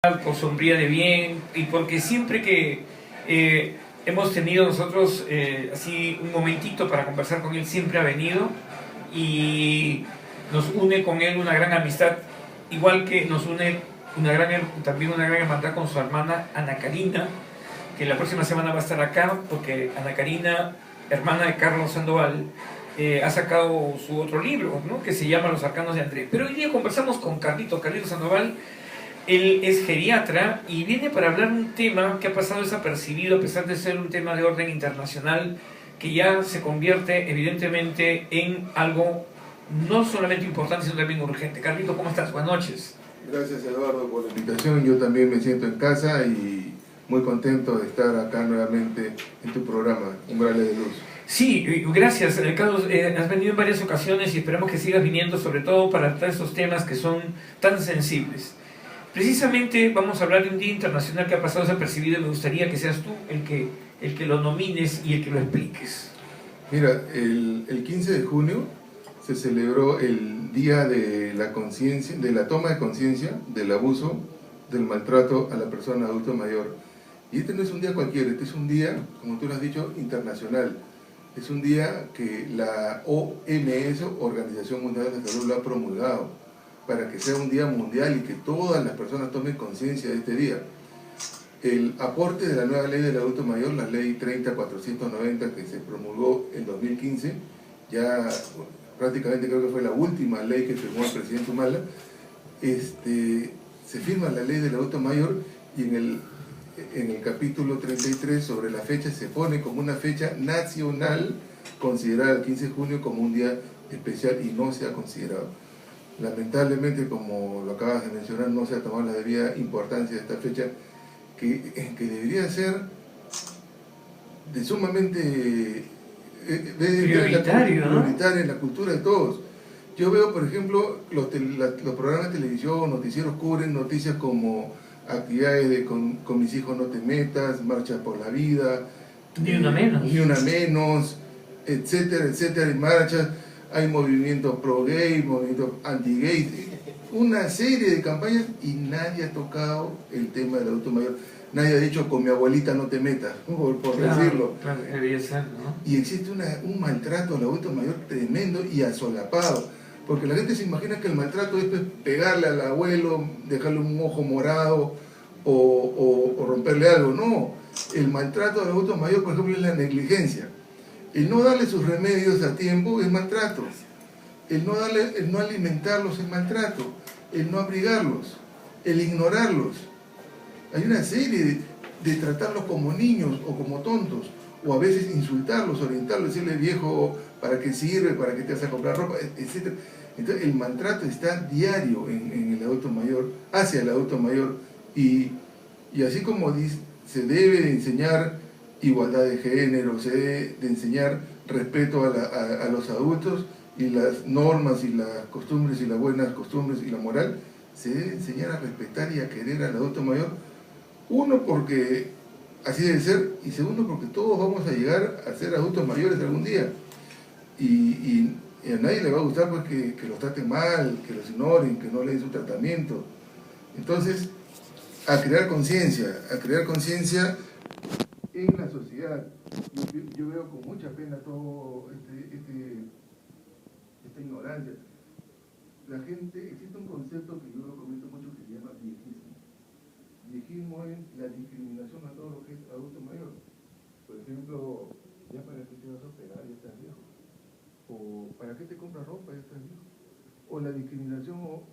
por sombría de bien, y porque siempre que hemos tenido nosotros así un momentito para conversar con él, siempre ha venido y nos une con él una gran amistad, igual que nos une también una gran hermandad con su hermana Ana Karina, que la próxima semana va a estar acá, porque Ana Karina, hermana de Carlos Sandoval, ha sacado su otro libro, ¿no?, que se llama Los Arcanos de André. Pero hoy día conversamos con Carlito Sandoval. Él es geriatra y viene para hablar un tema que ha pasado desapercibido, a pesar de ser un tema de orden internacional, que ya se convierte evidentemente en algo no solamente importante, sino también urgente. Carlito, ¿cómo estás? Buenas noches. Gracias, Eduardo, por la invitación. Yo también me siento en casa y muy contento de estar acá nuevamente en tu programa, Umbrales de Luz. Sí, gracias, Carlos. Has venido en varias ocasiones y esperamos que sigas viniendo, sobre todo para tratar estos temas que son tan sensibles. Precisamente vamos a hablar de un Día Internacional que ha pasado desapercibido y me gustaría que seas tú el que lo nomines y el que lo expliques. Mira, el 15 de junio se celebró el Día de la Conciencia, de la toma de conciencia del abuso, del maltrato a la persona adulto mayor. Y este no es un día cualquiera, este es un día, como tú lo has dicho, internacional. Es un día que la OMS, Organización Mundial de la Salud, lo ha promulgado, para que sea un día mundial y que todas las personas tomen conciencia de este día. El aporte de la nueva ley del adulto mayor, la ley 30.490, que se promulgó en 2015, ya prácticamente creo que fue la última ley que firmó el presidente Humala, se firma la ley del adulto mayor y en el capítulo 33 sobre la fecha se pone como una fecha nacional considerada el 15 de junio como un día especial y no se ha considerado. Lamentablemente, como lo acabas de mencionar, no se ha tomado la debida importancia de esta fecha, que debería ser de sumamente prioritaria, ¿no? En la cultura de todos. Yo veo, por ejemplo, los programas de televisión, noticieros cubren noticias como actividades con mis hijos no te metas, marcha por la vida, ni una menos, etcétera, etcétera, y marchas. Hay movimientos pro-gay, movimientos anti-gay, una serie de campañas y nadie ha tocado el tema del adulto mayor. Nadie ha dicho con mi abuelita no te metas, por decirlo. Claro, debería ser, ¿no? Y existe un maltrato al adulto mayor tremendo y asolapado, porque la gente se imagina que el maltrato es pegarle al abuelo, dejarle un ojo morado o romperle algo. No, el maltrato al adulto mayor, por ejemplo, es la negligencia. El no darle sus remedios a tiempo es maltrato. El no alimentarlos es maltrato. El no abrigarlos. El ignorarlos. Hay una serie de tratarlos como niños o como tontos. O a veces insultarlos, orientarlos, decirle viejo, ¿para qué sirve? ¿Para qué te vas a comprar ropa? Etc. Entonces el maltrato está diario en el adulto mayor, hacia el adulto mayor. Y así como se debe de enseñar igualdad de género, se debe de enseñar respeto a los adultos y las normas y las costumbres y las buenas costumbres y la moral, se debe enseñar a respetar y a querer al adulto mayor. Uno, porque así debe ser, y segundo, porque todos vamos a llegar a ser adultos mayores algún día. Y a nadie le va a gustar pues, que los traten mal, que los ignoren, que no le den su tratamiento. Entonces, a crear conciencia en la sociedad. Yo veo con mucha pena todo esta ignorancia. La gente, existe un concepto que yo lo comento mucho que se llama viejismo. Viejismo es la discriminación a todo lo que es adulto mayor. Por ejemplo, ya para qué te vas a operar, ya estás viejo. O para qué te compras ropa, ya estás viejo. O la discriminación,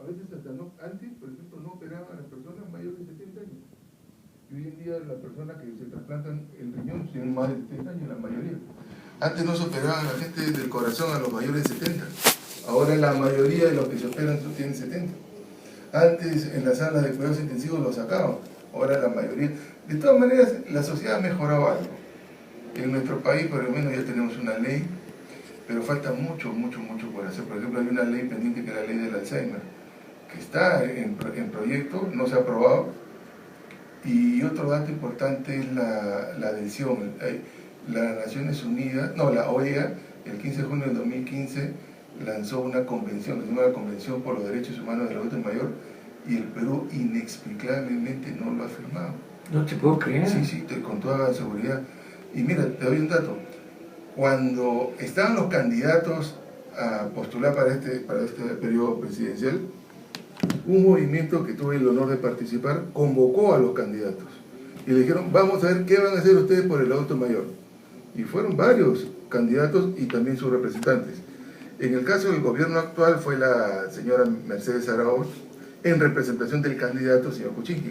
a veces hasta no, antes, por ejemplo, no operaban a las personas mayores de 70 años. Y hoy en día las personas que se trasplantan el riñón tienen más de 70 años, la mayoría. Antes no se operaban a la gente del corazón, a los mayores de 70. Ahora la mayoría de los que se operan tienen 70. Antes en las salas de cuidados intensivos los sacaban, ahora la mayoría. De todas maneras, la sociedad ha mejorado algo. En nuestro país, por lo menos, ya tenemos una ley, pero falta mucho por hacer. Por ejemplo, hay una ley pendiente que es la ley del Alzheimer, que está en proyecto, no se ha aprobado. Y otro dato importante es la adhesión. Las Naciones Unidas, la OEA, el 15 de junio del 2015 lanzó una convención, que se llama la Convención por los Derechos Humanos del Adulto Mayor, y el Perú inexplicablemente no lo ha firmado. No te puedo creer. Sí, con toda la seguridad. Y mira, te doy un dato. Cuando estaban los candidatos a postular para este periodo presidencial, un movimiento que tuve el honor de participar convocó a los candidatos y le dijeron, vamos a ver qué van a hacer ustedes por el adulto mayor. Y fueron varios candidatos y también sus representantes. En el caso del gobierno actual fue la señora Mercedes Arauz, en representación del candidato, señor Kuczynski,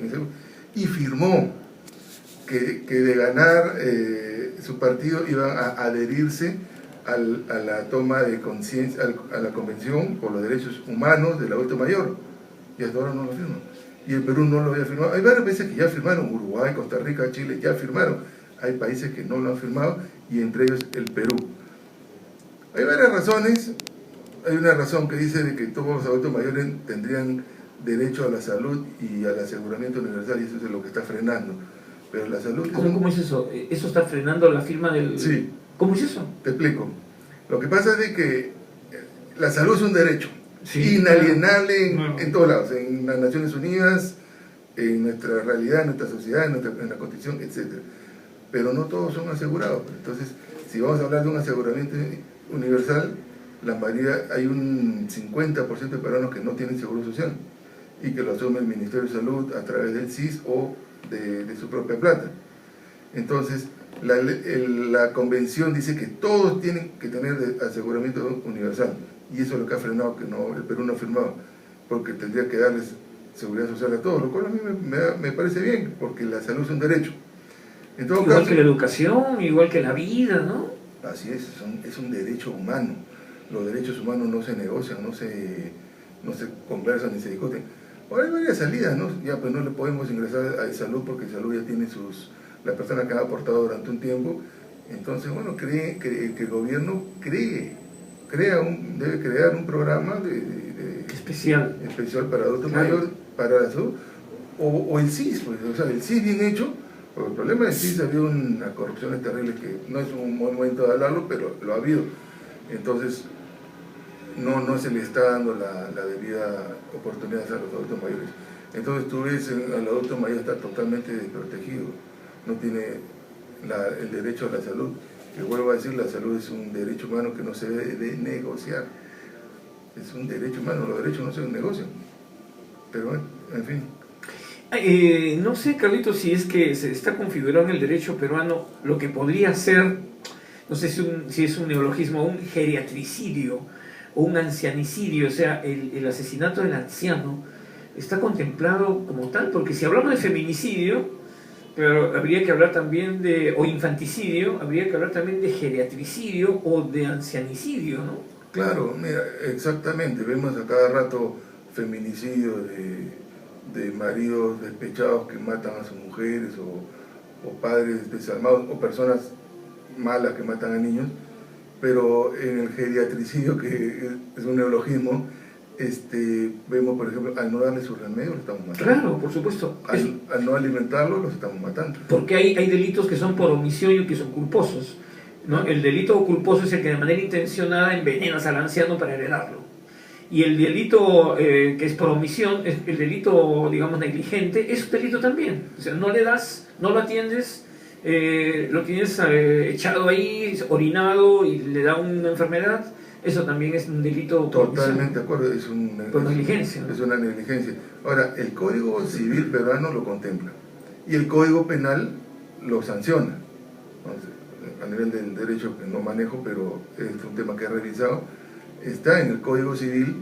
y firmó que de ganar su partido iban a adherirse a la toma de conciencia, a la Convención por los Derechos Humanos del Adulto Mayor, y hasta ahora no lo firman. Y el Perú no lo había firmado. Hay varios países que ya firmaron, Uruguay, Costa Rica, Chile, ya firmaron. Hay países que no lo han firmado, y entre ellos el Perú. Hay varias razones. Hay una razón que dice de que todos los adultos mayores tendrían derecho a la salud y al aseguramiento universal, y eso es lo que está frenando. Pero la salud... ¿Cómo es eso? ¿Eso está frenando la firma del...? Sí. ¿Cómo es eso? Te explico. Lo que pasa es de que la salud es un derecho, sí, inalienable claro. en todos lados, en las Naciones Unidas, en nuestra realidad, en nuestra sociedad, en la Constitución, etc. Pero no todos son asegurados. Entonces, si vamos a hablar de un aseguramiento universal, la mayoría, hay un 50% de peruanos que no tienen seguro social y que lo asume el Ministerio de Salud a través del CIS o de su propia plata. Entonces, la convención dice que todos tienen que tener aseguramiento universal, y eso es lo que ha frenado que el Perú no ha firmado, porque tendría que darles seguridad social a todos, lo cual a mí me parece bien, porque la salud es un derecho. En todo igual caso, que la educación, igual que la vida, ¿no? Así es un derecho humano. Los derechos humanos no se negocian, no se conversan ni se discuten. Ahora hay varias salidas, ¿no? Ya pues no le podemos ingresar a salud porque salud ya tiene la persona que ha aportado durante un tiempo. Entonces, bueno, que el gobierno debe crear un programa especial para adultos mayores, para la salud, o el CIS, pues, o sea, el CIS bien hecho. Porque el problema del CIS, había una corrupción terrible que no es un buen momento de hablarlo, pero lo ha habido. Entonces, no se le está dando la debida oportunidad a los adultos mayores. Entonces tú ves, el adulto mayor está totalmente desprotegido, no tiene el derecho a la salud, que vuelvo a decir, la salud es un derecho humano que no se debe de negociar, es un derecho humano, los derechos no se negocian, pero bueno, en fin. No sé, Carlitos, si es que se está configurado en el derecho peruano lo que podría ser, no sé si es un neologismo, un geriatricidio o un ancianicidio, o sea, el asesinato del anciano está contemplado como tal, porque si hablamos de feminicidio, pero habría que hablar también o infanticidio, habría que hablar también de geriatricidio o de ancianicidio, ¿no? Claro, mira, exactamente, vemos a cada rato feminicidio de maridos despechados que matan a sus mujeres, o padres desalmados, o personas malas que matan a niños, pero en el geriatricidio, que es un neologismo, vemos, por ejemplo, al no darle su remedio, los estamos matando. Claro, por supuesto. Al no alimentarlos, los estamos matando. Porque hay delitos que son por omisión y que son culposos, ¿no? El delito culposo es el que de manera intencionada envenenas al anciano para heredarlo. Y el delito que es por omisión, el delito, digamos, negligente, es un delito también. O sea, no le das, no lo atiendes, lo tienes echado ahí, orinado, y le da una enfermedad. Eso también es un delito. Totalmente de acuerdo, por negligencia, ¿no? Es una negligencia. Ahora, el Código Civil peruano lo contempla y el Código Penal lo sanciona. Entonces, a nivel del derecho, que no manejo, pero es un tema que he revisado, está en el Código Civil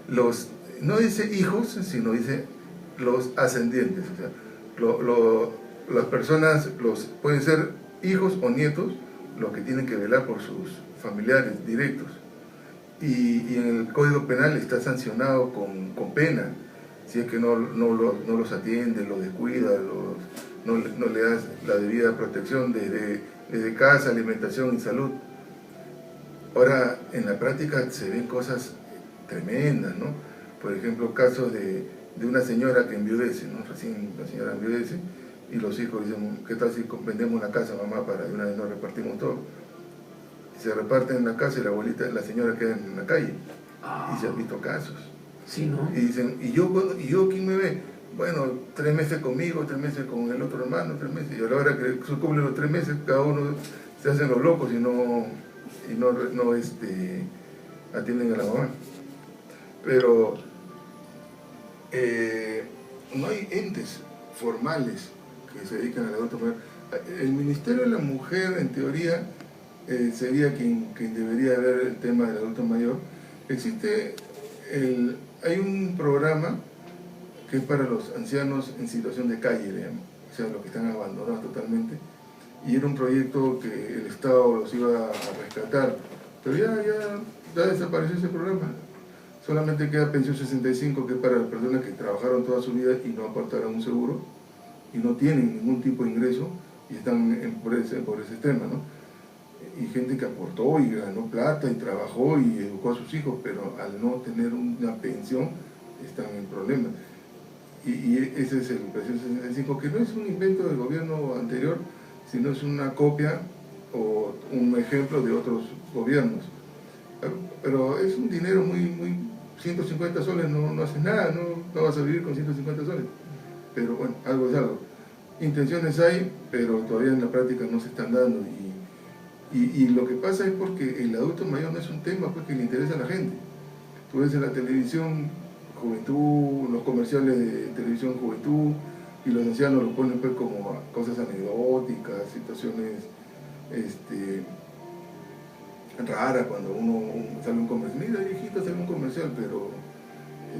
no dice hijos, sino dice los ascendientes. O sea, las personas pueden ser hijos o nietos los que tienen que velar por sus familiares directos. Y en el Código Penal está sancionado con pena, si es que no los atiende, los descuida, no le das la debida protección desde casa, alimentación y salud. Ahora, en la práctica se ven cosas tremendas, ¿no? Por ejemplo, casos de una señora que enviudece, ¿no? Recién la señora enviudece, y los hijos dicen, ¿qué tal si vendemos la casa, mamá, para de una vez nos repartimos todo? Se reparten en la casa y la señora queda en la calle. Y se han visto casos. Sí, ¿no? Y dicen, ¿y yo quién me ve? Bueno, 3 meses conmigo, 3 meses con el otro hermano, 3 meses. Y a la hora que se cumplen los 3 meses, cada uno se hacen los locos y no atienden a la mamá. Pero no hay entes formales que se dedican al adulto mayor. El Ministerio de la Mujer, en teoría, sería quien debería ver el tema del adulto mayor. Hay un programa que es para los ancianos en situación de calle, digamos, o sea, los que están abandonados totalmente, y era un proyecto que el Estado los iba a rescatar, pero ya desapareció ese programa. Solamente queda pensión 65, que es para las personas que trabajaron toda su vida y no aportaron un seguro y no tienen ningún tipo de ingreso y están por ese tema, ¿no? Y gente que aportó y ganó plata y trabajó y educó a sus hijos, pero al no tener una pensión están en problemas. Y ese es el pensión 65, que no es un invento del gobierno anterior, sino es una copia o un ejemplo de otros gobiernos. Pero es un dinero muy 150 soles no hace nada, no vas a vivir con 150 soles. Pero bueno, algo es algo. Intenciones hay, pero todavía en la práctica no se están dando. Y lo que pasa es porque el adulto mayor no es un tema pues, que le interesa a la gente. Tú ves en la televisión juventud, los comerciales de televisión juventud, y los ancianos lo ponen pues como cosas anecdóticas, situaciones raras cuando uno sale un comercial. Mira, viejito, sale un comercial, pero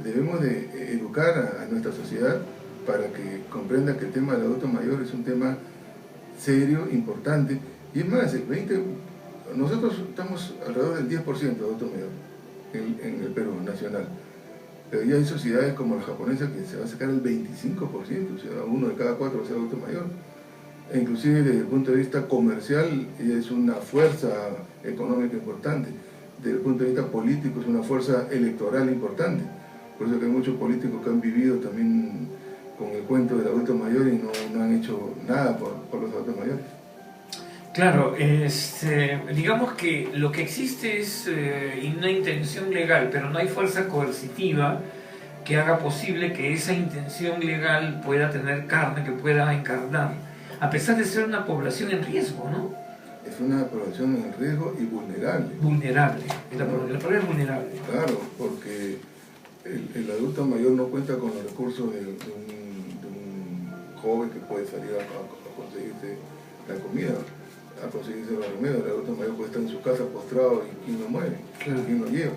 debemos de educar a nuestra sociedad para que comprenda que el tema del adulto mayor es un tema serio, importante, y es más, nosotros estamos alrededor del 10% de adulto mayor en el Perú nacional, pero ya hay sociedades como la japonesa que se va a sacar el 25%, o sea, 1 de cada 4 va a ser adulto mayor. E inclusive desde el punto de vista comercial es una fuerza económica importante, desde el punto de vista político es una fuerza electoral importante, por eso que hay muchos políticos que han vivido también con el cuento del adulto mayor y no han hecho nada por los adultos mayores. Claro, digamos que lo que existe es una intención legal, pero no hay fuerza coercitiva que haga posible que esa intención legal pueda tener carne, que pueda encarnar, a pesar de ser una población en riesgo, ¿no? Es una población en riesgo y vulnerable. Vulnerable, la palabra es vulnerable. Claro, porque el adulto mayor no cuenta con los recursos de un joven que puede salir a conseguirse la comida, a conseguirse los remedios. El adulto mayor puede estar en su casa postrado y quién lo mueve, claro, quién lo lleva.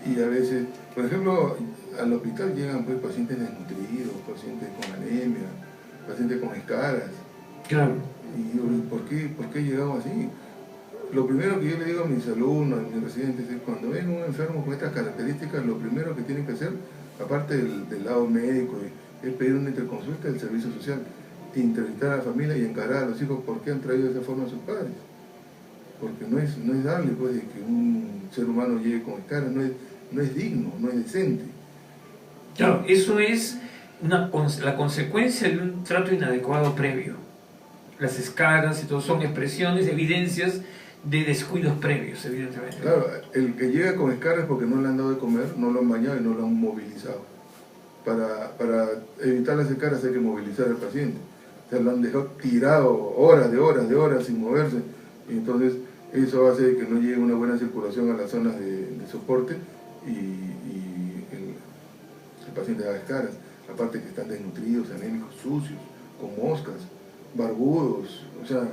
Y a veces, por ejemplo, al hospital llegan pues pacientes desnutridos, pacientes con anemia, pacientes con escaras. Claro. Y yo, ¿por qué llegamos así? Lo primero que yo le digo a mis alumnos, a mis residentes, es cuando ven un enfermo con estas características, lo primero que tienen que hacer, aparte del lado médico, es pedir una interconsulta del servicio social, entrevistar a la familia y encarar a los hijos por qué han traído de esa forma a sus padres. Porque no es dable pues, de que un ser humano llegue con escaras, no es digno, no es decente. Claro, eso es la consecuencia de un trato inadecuado previo. Las escaras y todo son expresiones, evidencias de descuidos previos, evidentemente. Claro, el que llega con escaras es porque no le han dado de comer, no lo han bañado y no lo han movilizado. Para evitar las escaras hay que movilizar al paciente. O sea, lo han dejado tirado horas sin moverse, y entonces eso hace que no llegue una buena circulación a las zonas de soporte y el paciente da escaras. Aparte que están desnutridos, anémicos, sucios, con moscas, barbudos, o sea...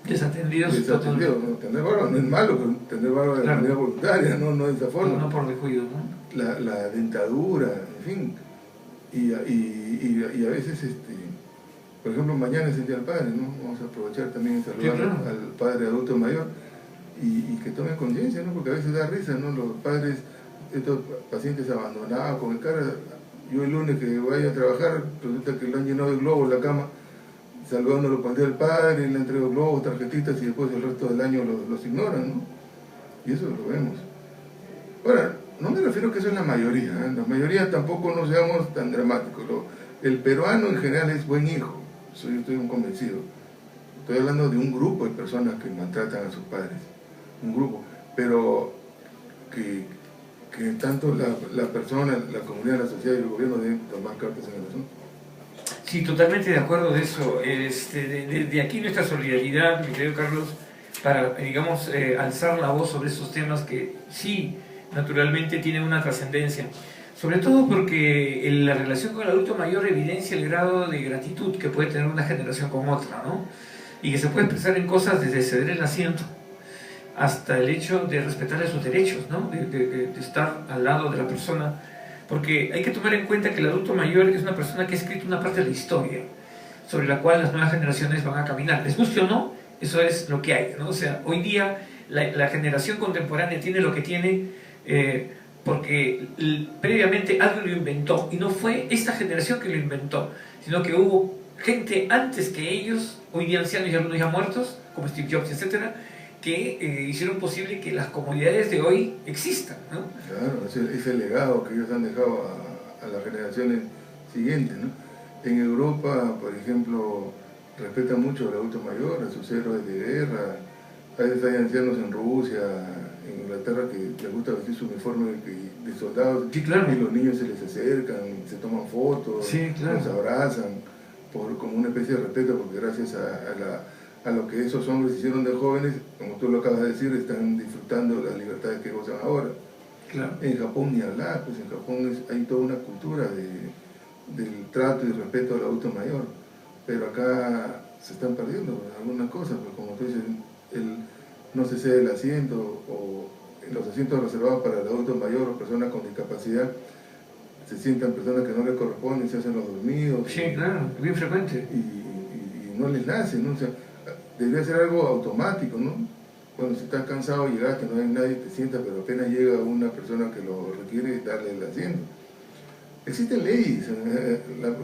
Desatendidos. ¿no? Tener barba no es malo, pero tener barba de manera voluntaria, no de esa forma. No por descuido, ¿no? La dentadura, en fin. Y a veces, por ejemplo, mañana es el Día del Padre, ¿no? Vamos a aprovechar también y saludar al padre adulto mayor y que tome conciencia, ¿no? Porque a veces da risa, ¿no? Los padres, estos pacientes abandonados con el cara. Yo el lunes que vaya a trabajar, resulta que lo han llenado de globos la cama, saludándolo cuando el padre, le entrego globos, tarjetitas y después el resto del año los ignoran, ¿no? Y eso lo vemos. Ahora, no me refiero a que eso es la mayoría, ¿eh? La mayoría tampoco no seamos tan dramáticos. El peruano en general es buen hijo, yo estoy convencido. Estoy hablando de un grupo de personas que maltratan a sus padres, un grupo, pero que que tanto la persona, la comunidad, la sociedad y el gobierno deben tomar cartas en el asunto. Sí, totalmente de acuerdo de eso. De aquí nuestra solidaridad, mi querido Carlos, para, digamos, alzar la voz sobre estos temas que sí, naturalmente tienen una trascendencia. Sobre todo porque la relación con el adulto mayor evidencia el grado de gratitud que puede tener una generación con otra, ¿no? Y que se puede expresar en cosas desde ceder el asiento hasta el hecho de respetarle sus derechos, ¿no? De estar al lado de la persona. Porque hay que tomar en cuenta que el adulto mayor es una persona que ha escrito una parte de la historia sobre la cual las nuevas generaciones van a caminar. Les guste o no, eso es lo que hay, ¿no? O sea, hoy día la generación contemporánea tiene lo que tiene porque previamente alguien lo inventó, y no fue esta generación que lo inventó, sino que hubo gente antes que ellos, hoy día ancianos y algunos ya muertos, como Steve Jobs, etcétera, que hicieron posible que las comunidades de hoy existan, ¿no? Claro, es el legado que ellos han dejado a las generaciones siguientes, ¿no? En Europa, por ejemplo, respetan mucho al adulto mayor, a sus héroes de guerra. A veces hay ancianos en Rusia, en Inglaterra, que les gusta vestir su uniforme de soldados, sí, claro. Y los niños se les acercan, se toman fotos, sí, claro. los abrazan, como una especie de respeto, porque gracias a lo que esos hombres hicieron de jóvenes, como tú lo acabas de decir, están disfrutando las libertades que gozan ahora. Claro. En Japón ni hablar, pues en Japón hay toda una cultura del trato y respeto al adulto mayor, pero acá se están perdiendo algunas cosas, pues como tú dices, no se cede el asiento, o los asientos reservados para el adulto mayor o personas con discapacidad, se sientan personas que no les corresponden y se hacen los dormidos. Sí, claro, bien frecuente. Y no les nace, ¿no? O sea, debería ser algo automático, ¿no? Cuando si estás cansado, llegaste, no hay nadie, te sienta, pero apenas llega una persona que lo requiere, darle el asiento. Existen leyes,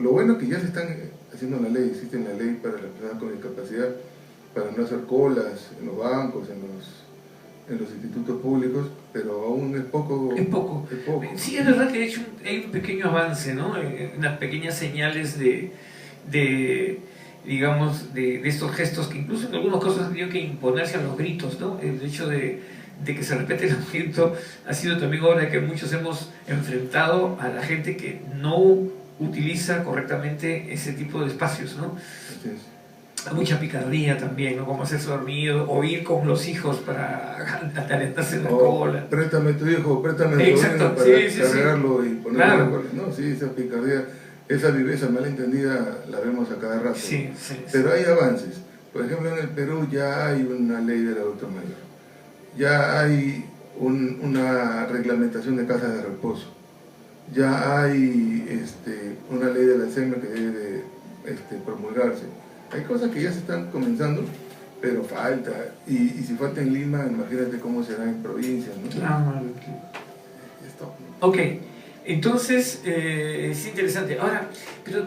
lo bueno es que ya se están haciendo la ley, existe la ley para las personas con discapacidad, para no hacer colas en los bancos, en los institutos públicos, pero aún es poco. Es poco. Sí, es verdad que de hecho hay un pequeño avance, ¿no? Unas pequeñas señales digamos, de estos gestos que incluso en algunos casos han tenido que imponerse a los gritos, ¿no? El hecho de que se respete el asiento ha sido también obra que muchos hemos enfrentado a la gente que no utiliza correctamente ese tipo de espacios, ¿no? Así es. Hay mucha picardía también, ¿no? Como hacerse dormido o ir con los hijos para atalentarse en la cola. Préstame tu hijo, préstame tu exacto, para cargarlo y ponerlo claro. en la cola. No, sí, esa picardía, esa viveza malentendida la vemos a cada rato. Sí, pero hay avances. Por ejemplo, en el Perú ya hay una ley del adulto mayor. Ya hay una reglamentación de casas de reposo. Ya hay una ley de la SEMA que debe promulgarse. Hay cosas que ya se están comenzando, pero falta. Y si falta en Lima, imagínate cómo será en provincias, ¿no? Claro. Ok, entonces es interesante. Ahora, pero